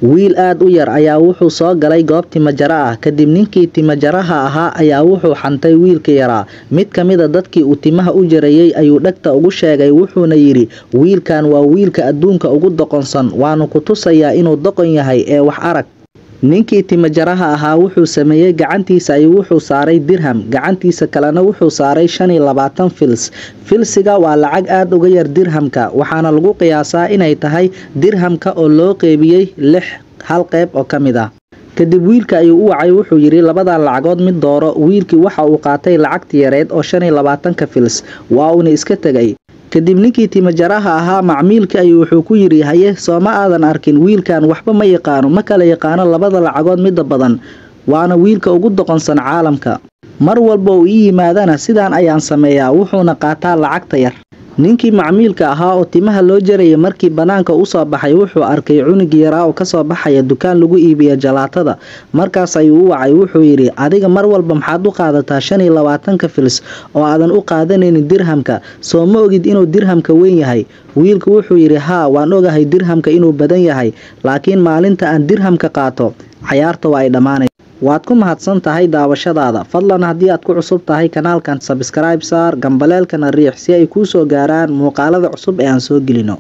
wiil aad u yar ayaa wuxuu soo galay goob timajara ah. Kadib ninkii timajaraha ahaa ayaa wuxuu xantay wiilka yaraa. Mid ka mid a dadkii uu timaha u jarayay ayuu dhagta ugu sheegay, wuxuuna yidhi, wiilkan waa wiilka adduunka ugu doqonsan, waanu ku tusayaa inuu doqon yahay ee wax arag. Ninkii timajaraha ahaa wuxuu sameeyay gacantiisa ayuu wuxuu saaray dirham, gacantiisa kalena wuxuu saaray 25 fils. Filsiga waa lacag aad uga yar dirhamka, waxaana lagu qiyaasaa inay tahay dirhamka oo loo qeybiyay 6 hal qeyb oo ka mid ah. Kadib wiilka ayuu u wacay, wuxuu yidhi labada lacagood mid dooro. Wiilkii waxa uu qaatay lacagtii yareed oo 25 fils, waa uuna iska tagay. Kadib ninkii timajaraha ahaa macmiilka ayuu wuxuu ku yidhi, haye sooma aadan arkin, wiilkan waxba ma yaqaano, ma kala yaqaano labada lacagood midda badan, waana wiilka ugu doqonsan caalamka. Mar walba uu ii yimaadana sidaan ayaan sameeyaa, wuxuuna qaataa lacagta yar. Ninkii macmiilka ahaa oo timaha loo jarayay markii banaanka u soo baxay, wuxuu arkay cunug yaraa oo ka soo baxaya dukaan lagu iibiyo jalaatada. Markaas ayuu u wacay, wuxuu yidhi, adiga mar walba maxaad u qaadataa 25 fils oo aadan u qaadanaynin dirhamka, soo ma ogid inuu dirhamka weyn yahay? Wiilku wuxuu yidhi, haa waan ogahay dirhamka inuu badan yahay, laakiin maalinta aan dirhamka qaato cayaarta waa ay dhammaanaysaa. waad ku mahadsan tahay daawashadaada. Fadlan haddii aad ku cusub tahay kanaalkan, subscribe saar, gambaleelkana riix si ay kuu soo gaaraan muuqaalada cusub ee aan soo gelino.